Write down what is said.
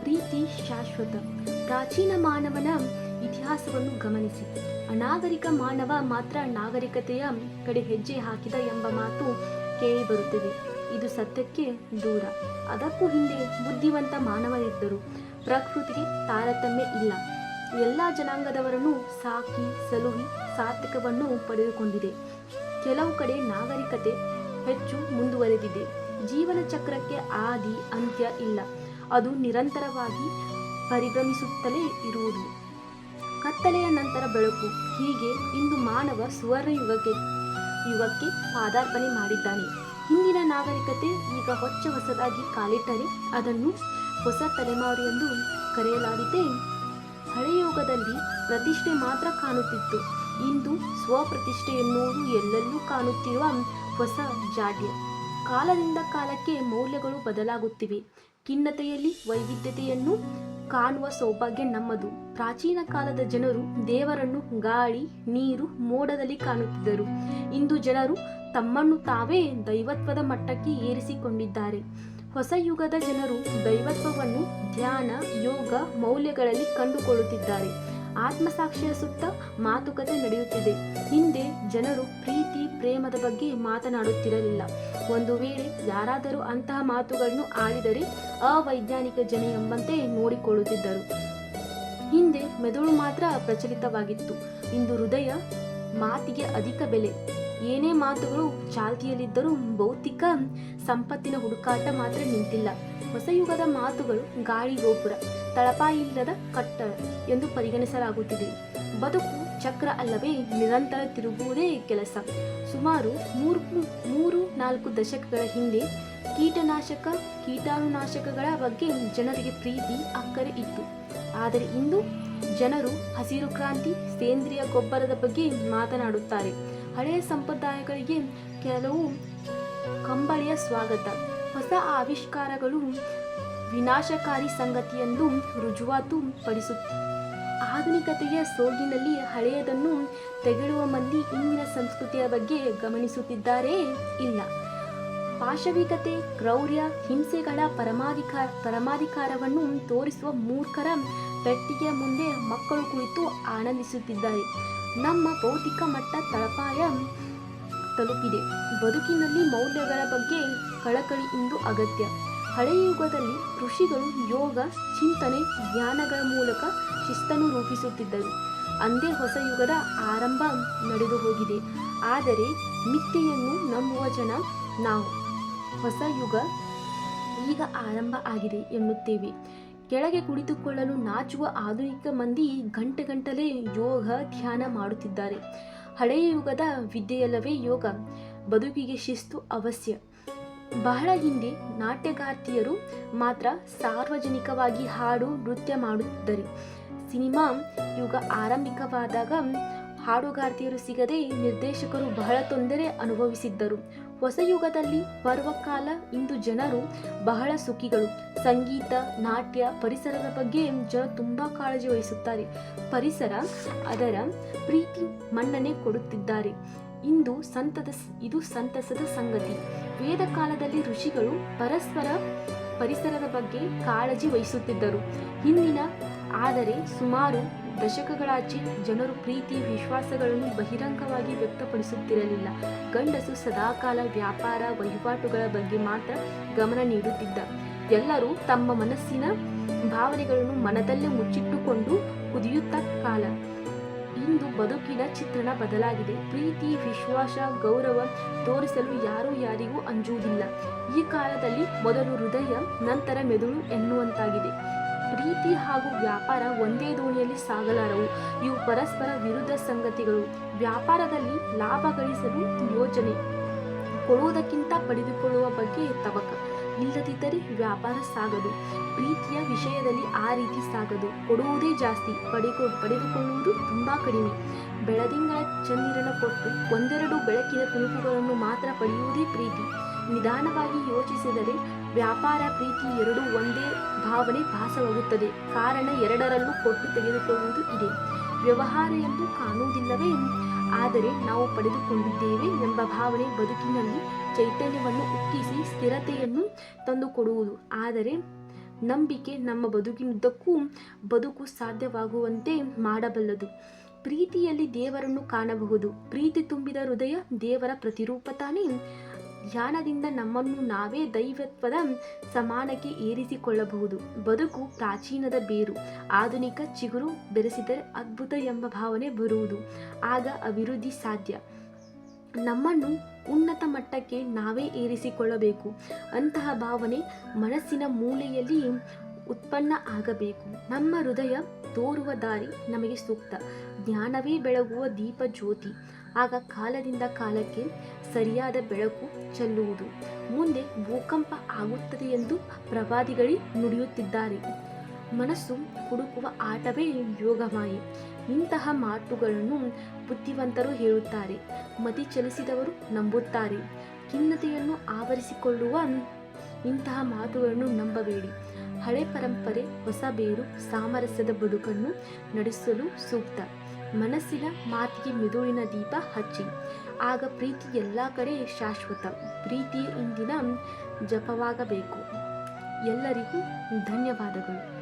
ಪ್ರೀತಿ ಶಾಶ್ವತ. ಪ್ರಾಚೀನ ಮಾನವನ ಇತಿಹಾಸವನ್ನು ಗಮನಿಸಿ. ಅನಾಗರಿಕ ಮಾನವ ಮಾತ್ರ ನಾಗರಿಕತೆಯ ಕಡೆ ಹೆಜ್ಜೆ ಹಾಕಿದ ಎಂಬ ಮಾತು ಕೇಳಿಬರುತ್ತದೆ. ಇದು ಸತ್ಯಕ್ಕೆ ದೂರ. ಅದಕ್ಕೂ ಹಿಂದೆ ಬುದ್ಧಿವಂತ ಮಾನವರಿದ್ದರು. ಪ್ರಕೃತಿಗೆ ತಾರತಮ್ಯ ಇಲ್ಲ. ಎಲ್ಲ ಜನಾಂಗದವರನ್ನು ಸಾಕಿ ಸಲುಹಿ ಸಾರ್ಥಕವನ್ನು ಪಡೆದುಕೊಂಡಿದೆ. ಕೆಲವು ಕಡೆ ನಾಗರಿಕತೆ ಹೆಚ್ಚು ಮುಂದುವರೆದಿದೆ. ಜೀವನ ಚಕ್ರಕ್ಕೆ ಆದಿ ಅಂತ್ಯ ಇಲ್ಲ. ಅದು ನಿರಂತರವಾಗಿ ಪರಿಭ್ರಮಿಸುತ್ತಲೇ ಇರುವುದು. ಕತ್ತಲೆಯ ನಂತರ ಬೆಳಕು. ಹೀಗೆ ಇಂದು ಮಾನವ ಸುವರ್ಣ ಯುಗಕ್ಕೆ ಪಾದಾರ್ಪಣೆ ಮಾಡಿದ್ದಾನೆ. ಹಿಂದಿನ ನಾಗರಿಕತೆ ಈಗ ಹೊಸದಾಗಿ ಕಾಲಿಟ್ಟರೆ ಅದನ್ನು ಹೊಸ ತಲೆಮಾರು ಎಂದು ಕರೆಯಲಾಗಿದೆ. ಹಳೆಯ ಯುಗದಲ್ಲಿ ಪ್ರತಿಷ್ಠೆ ಮಾತ್ರ ಕಾಣುತ್ತಿತ್ತು. ಇಂದು ಸ್ವಪ್ರತಿಷ್ಠೆ ಎನ್ನುವುದು ಎಲ್ಲೆಲ್ಲೂ ಕಾಣುತ್ತಿರುವ ಹೊಸ ಜಾಡ್ಯ. ಕಾಲದಿಂದ ಕಾಲಕ್ಕೆ ಮೌಲ್ಯಗಳು ಬದಲಾಗುತ್ತಿವೆ. ಖಿನ್ನತೆಯಲ್ಲಿ ವೈವಿಧ್ಯತೆಯನ್ನು ಕಾಣುವ ಸೌಭಾಗ್ಯ ನಮ್ಮದು. ಪ್ರಾಚೀನ ಕಾಲದ ಜನರು ದೇವರನ್ನು ಗಾಳಿ, ನೀರು, ಮೋಡದಲ್ಲಿ ಕಾಣುತ್ತಿದ್ದರು. ಇಂದು ಜನರು ತಮ್ಮನ್ನು ತಾವೇ ದೈವತ್ವದ ಮಟ್ಟಕ್ಕೆ ಏರಿಸಿಕೊಂಡಿದ್ದಾರೆ. ಹೊಸ ಯುಗದ ಜನರು ದೈವತ್ವವನ್ನು ಧ್ಯಾನ, ಯೋಗ, ಮೌಲ್ಯಗಳಲ್ಲಿ ಕಂಡುಕೊಳ್ಳುತ್ತಿದ್ದಾರೆ. ಆತ್ಮಸಾಕ್ಷಿಯ ಸುತ್ತ ಮಾತುಕತೆ ನಡೆಯುತ್ತಿದೆ. ಹಿಂದೆ ಜನರು ಪ್ರೀತಿ, ಪ್ರೇಮದ ಬಗ್ಗೆ ಮಾತನಾಡುತ್ತಿರಲಿಲ್ಲ. ಒಂದು ವೇಳೆ ಯಾರಾದರೂ ಅಂತಹ ಮಾತುಗಳನ್ನು ಆಡಿದರೆ ಅವೈಜ್ಞಾನಿಕ ಜನ ಎಂಬಂತೆ ನೋಡಿಕೊಳ್ಳುತ್ತಿದ್ದರು. ಹಿಂದೆ ಮೆದುಳು ಮಾತ್ರ ಪ್ರಚಲಿತವಾಗಿತ್ತು. ಇಂದು ಹೃದಯ ಮಾತಿಗೆ ಅಧಿಕ ಬೆಲೆ. ಏನೇ ಮಾತುಗಳು ಚಾಲ್ತಿಯಲ್ಲಿದ್ದರೂ ಭೌತಿಕ ಸಂಪತ್ತಿನ ಹುಡುಕಾಟ ಮಾತ್ರ ನಿಂತಿಲ್ಲ. ಹೊಸ ಯುಗದ ಮಾತುಗಳು ಗಾಳಿ ಗೋಪುರ, ತಳಪಾಯಿಲ್ಲದ ಕಟ್ಟಡ ಎಂದು ಪರಿಗಣಿಸಲಾಗುತ್ತಿದೆ. ಬದುಕು ಚಕ್ರ ಅಲ್ಲವೇ, ನಿರಂತರ ತಿರುಗುವುದೇ ಕೆಲಸ. ಸುಮಾರು 3-4 ದಶಕಗಳ ಹಿಂದೆ ಕೀಟಾಣುನಾಶಕಗಳ ಬಗ್ಗೆ ಜನರಿಗೆ ಪ್ರೀತಿ, ಅಕ್ಕರೆ ಇತ್ತು. ಆದರೆ ಇಂದು ಜನರು ಹಸಿರು ಕ್ರಾಂತಿ, ಸೇಂದ್ರಿಯ ಗೊಬ್ಬರದ ಬಗ್ಗೆ ಮಾತನಾಡುತ್ತಾರೆ. ಹಳೆಯ ಸಂಪ್ರದಾಯಗಳಿಗೆ ಕೆಲವು ಕಂಬಳಿಯ ಸ್ವಾಗತ. ಹೊಸ ಆವಿಷ್ಕಾರಗಳು ವಿನಾಶಕಾರಿ ಸಂಗತಿಯೆಂದು ರುಜುವಾತು ಆಧುನಿಕತೆಯ ಸೋಗಿನಲ್ಲಿ ಹಳೆಯದನ್ನು ತೆಗೆಳುವ ಮಂದಿ ಇಂದಿನ ಸಂಸ್ಕೃತಿಯ ಬಗ್ಗೆ ಗಮನಿಸುತ್ತಿದ್ದಾರೇ ಇಲ್ಲ. ಪಾಶವಿಕತೆ, ಕ್ರೌರ್ಯ, ಹಿಂಸೆಗಳ ಪರಮಾಧಿಕಾರವನ್ನು ತೋರಿಸುವ ಮೂರ್ಖರ ಪೆಟ್ಟಿಗೆಯ ಮುಂದೆ ಮಕ್ಕಳು ಕುಳಿತು ಆನಂದಿಸುತ್ತಿದ್ದಾರೆ. ನಮ್ಮ ಭೌತಿಕ ಮಟ್ಟ ತಳಪಾಯ ತಲುಪಿದೆ. ಬದುಕಿನಲ್ಲಿ ಮೌಲ್ಯಗಳ ಬಗ್ಗೆ ಕಳಕಳಿ ಇಂದು ಅಗತ್ಯ. ಹಳೆಯ ಯುಗದಲ್ಲಿ ಋಷಿಗಳು ಯೋಗ, ಚಿಂತನೆ, ಜ್ಞಾನಗಳ ಮೂಲಕ ಶಿಸ್ತನ್ನು ರೂಪಿಸುತ್ತಿದ್ದರು. ಅಂದೇ ಹೊಸ ಯುಗದ ಆರಂಭ ನಡೆದು ಹೋಗಿದೆ. ಆದರೆ ಮಿಥ್ಯೆಯನ್ನು ನಂಬುವ ಜನ ನಾವು. ಹೊಸ ಯುಗ ಈಗ ಆರಂಭ ಆಗಿದೆ ಎನ್ನುತ್ತೇವೆ. ಕೆಳಗೆ ಕುಳಿತುಕೊಳ್ಳಲು ನಾಚುವ ಆಧುನಿಕ ಮಂದಿ ಗಂಟೆಗಟ್ಟಲೆ ಯೋಗ, ಧ್ಯಾನ ಮಾಡುತ್ತಿದ್ದಾರೆ. ಹಳೆಯ ಯುಗದ ವಿದ್ಯೆಯಲ್ಲವೇ ಯೋಗ. ಬದುಕಿಗೆ ಶಿಸ್ತು ಅವಶ್ಯ. ಬಹಳ ಹಿಂದೆ ನಾಟ್ಯಗಾರ್ತಿಯರು ಮಾತ್ರ ಸಾರ್ವಜನಿಕವಾಗಿ ಹಾಡು, ನೃತ್ಯ ಮಾಡುತ್ತಿದ್ದರು. ಸಿನಿಮಾ ಯುಗ ಆರಂಭಿಕವಾದಾಗ ಹಾಡುಗಾರ್ತಿಯರು ಸಿಗದೆ ನಿರ್ದೇಶಕರು ಬಹಳ ತೊಂದರೆ ಅನುಭವಿಸಿದ್ದರು. ಹೊಸ ಯುಗದಲ್ಲಿ ಬರುವ ಕಾಲ. ಇಂದು ಜನರು ಬಹಳ ಸುಖಿಗಳು. ಸಂಗೀತ, ನಾಟ್ಯ, ಪರಿಸರದ ಬಗ್ಗೆ ಜನ ತುಂಬ ಕಾಳಜಿ ವಹಿಸುತ್ತಾರೆ. ಪರಿಸರ, ಅದರ ಪ್ರೀತಿ, ಮನ್ನಣೆ ಕೊಡುತ್ತಿದ್ದಾರೆ. ಇದು ಸಂತಸದ ಸಂಗತಿ. ವೇದ ಕಾಲದಲ್ಲಿ ಋಷಿಗಳು ಪರಿಸರದ ಬಗ್ಗೆ ಕಾಳಜಿ ವಹಿಸುತ್ತಿದ್ದರು. ಆದರೆ ಸುಮಾರು ದಶಕಗಳಾಚೆ ಜನರು ಪ್ರೀತಿ, ವಿಶ್ವಾಸಗಳನ್ನು ಬಹಿರಂಗವಾಗಿ ವ್ಯಕ್ತಪಡಿಸುತ್ತಿರಲಿಲ್ಲ. ಗಂಡಸು ಸದಾಕಾಲ ವ್ಯಾಪಾರ, ವಹಿವಾಟುಗಳ ಬಗ್ಗೆ ಮಾತ್ರ ಗಮನ ನೀಡುತ್ತಿದ್ದ. ಎಲ್ಲರೂ ತಮ್ಮ ಮನಸ್ಸಿನ ಭಾವನೆಗಳನ್ನು ಮನದಲ್ಲೇ ಮುಚ್ಚಿಟ್ಟುಕೊಂಡು ಕುದಿಯುತ್ತ ಕಾಲ. ಇಂದು ಬದುಕಿನ ಚಿತ್ರಣ ಬದಲಾಗಿದೆ. ಪ್ರೀತಿ, ವಿಶ್ವಾಸ, ಗೌರವ ತೋರಿಸಲು ಯಾರೂ ಯಾರಿಗೂ ಅಂಜುವುದಿಲ್ಲ. ಈ ಕಾಲದಲ್ಲಿ ಮೊದಲು ಹೃದಯ, ನಂತರ ಮೆದುಳು ಎನ್ನುವಂತಾಗಿದೆ. ಪ್ರೀತಿ ಹಾಗೂ ವ್ಯಾಪಾರ ಒಂದೇ ದೋಣಿಯಲ್ಲಿ ಸಾಗಲಾರವು. ಇವು ಪರಸ್ಪರ ವಿರುದ್ಧ ಸಂಗತಿಗಳು. ವ್ಯಾಪಾರದಲ್ಲಿ ಲಾಭ ಗಳಿಸಲು ಯೋಜನೆ, ಕೊಡುವುದಕ್ಕಿಂತ ಪಡೆದುಕೊಳ್ಳುವ ಬಗ್ಗೆ ತವಕ. ಇಲ್ಲದಿದ್ದರೆ ವ್ಯಾಪಾರ ಸಾಗದು. ಪ್ರೀತಿಯ ವಿಷಯದಲ್ಲಿ ಆ ರೀತಿ ಸಾಗದು. ಕೊಡುವುದೇ ಜಾಸ್ತಿ, ಪಡೆದುಕೊಳ್ಳುವುದು ತುಂಬ ಕಡಿಮೆ. ಬೆಳದಿಂಗಳ ಚಂದಿರನ ಕೊಟ್ಟು ಒಂದೆರಡು ಬೆಳಕಿನ ತುಣುಕುಗಳನ್ನು ಮಾತ್ರ ಪಡೆಯುವುದೇ ಪ್ರೀತಿ. ನಿಧಾನವಾಗಿ ಯೋಚಿಸಿದರೆ ವ್ಯಾಪಾರ, ಪ್ರೀತಿ ಎರಡೂ ಒಂದೇ ಭಾವನೆ ಭಾಸವಾಗುತ್ತದೆ. ಕಾರಣ ಎರಡರಲ್ಲೂ ಕೊಟ್ಟು ತೆಗೆದುಕೊಳ್ಳುವುದು ಇದೆ. ವ್ಯವಹಾರ ಎಂದು ಕಾಣುವುದಿಲ್ಲವೇ? ಆದರೆ ನಾವು ಪಡೆದುಕೊಂಡಿದ್ದೇವೆ ಎಂಬ ಭಾವನೆ ಬದುಕಿನಲ್ಲಿ ಚೈತನ್ಯವನ್ನು ಉಕ್ಕಿಸಿ ಸ್ಥಿರತೆಯನ್ನು ತಂದುಕೊಡುವುದು. ಆದರೆ ನಂಬಿಕೆ ನಮ್ಮ ಬದುಕಿನುದ್ದಕ್ಕೂ ಬದುಕು ಸಾಧ್ಯವಾಗುವಂತೆ ಮಾಡಬಲ್ಲದು. ಪ್ರೀತಿಯಲ್ಲಿ ದೇವರನ್ನು ಕಾಣಬಹುದು. ಪ್ರೀತಿ ತುಂಬಿದ ಹೃದಯ ದೇವರ ಪ್ರತಿರೂಪ ತಾನೇ. ಧ್ಯಾನದಿಂದ ನಮ್ಮನ್ನು ನಾವೇ ದೈವತ್ವದ ಸಮಾನಕ್ಕೆ ಏರಿಸಿಕೊಳ್ಳಬಹುದು. ಬದುಕು ಪ್ರಾಚೀನದ ಬೇರು, ಆಧುನಿಕ ಚಿಗುರು ಬೆರೆಸಿದರೆ ಅದ್ಭುತ ಎಂಬ ಭಾವನೆ ಬರುವುದು. ಆಗ ಅಭಿವೃದ್ಧಿ ಸಾಧ್ಯ. ನಮ್ಮನ್ನು ಉನ್ನತ ಮಟ್ಟಕ್ಕೆ ನಾವೇ ಏರಿಸಿಕೊಳ್ಳಬೇಕು. ಅಂತಹ ಭಾವನೆ ಮನಸ್ಸಿನ ಮೂಲೆಯಲ್ಲಿ ಉತ್ಪನ್ನ ಆಗಬೇಕು. ನಮ್ಮ ಹೃದಯ ತೋರುವ ದಾರಿ ನಮಗೆ ಸೂಕ್ತ. ಜ್ಞಾನವೇ ಬೆಳಗುವ ದೀಪ ಜ್ಯೋತಿ. ಆಗ ಕಾಲದಿಂದ ಕಾಲಕ್ಕೆ ಸರಿಯಾದ ಬೆಳಕು ಚೆಲ್ಲುವುದು. ಮುಂದೆ ಭೂಕಂಪ ಆಗುತ್ತದೆ ಎಂದು ಪ್ರವಾದಿಗಳೇ ನುಡಿಯುತ್ತಿದ್ದಾರೆ. ಮನಸ್ಸು ಹುಡುಕುವ ಆಟವೇ ಯೋಗಮಾಯೆ. ಇಂತಹ ಮಾತುಗಳನ್ನು ಬುದ್ಧಿವಂತರು ಹೇಳುತ್ತಾರೆ. ಮತಿ ಚಲಿಸಿದವರು ನಂಬುತ್ತಾರೆ. ಖಿನ್ನತೆಯನ್ನು ಆವರಿಸಿಕೊಳ್ಳುವ ಇಂತಹ ಮಾತುಗಳನ್ನು ನಂಬಬೇಡಿ. ಹಳೆ ಪರಂಪರೆ ಹೊಸ ಬೇರು ಸಾಮರಸ್ಯದ ಬದುಕನ್ನು ನಡೆಸಲು ಸೂಕ್ತ. ಮನಸ್ಸಿನ ಮಾತಿಗೆ ಮೆದುಳಿನ ದೀಪ ಹಚ್ಚಿ. ಆಗ ಪ್ರೀತಿ ಎಲ್ಲ ಕಡೆ ಶಾಶ್ವತ. ಪ್ರೀತಿಯೇ ಇಂದಿನ ಜಪವಾಗಬೇಕು. ಎಲ್ಲರಿಗೂ ಧನ್ಯವಾದಗಳು.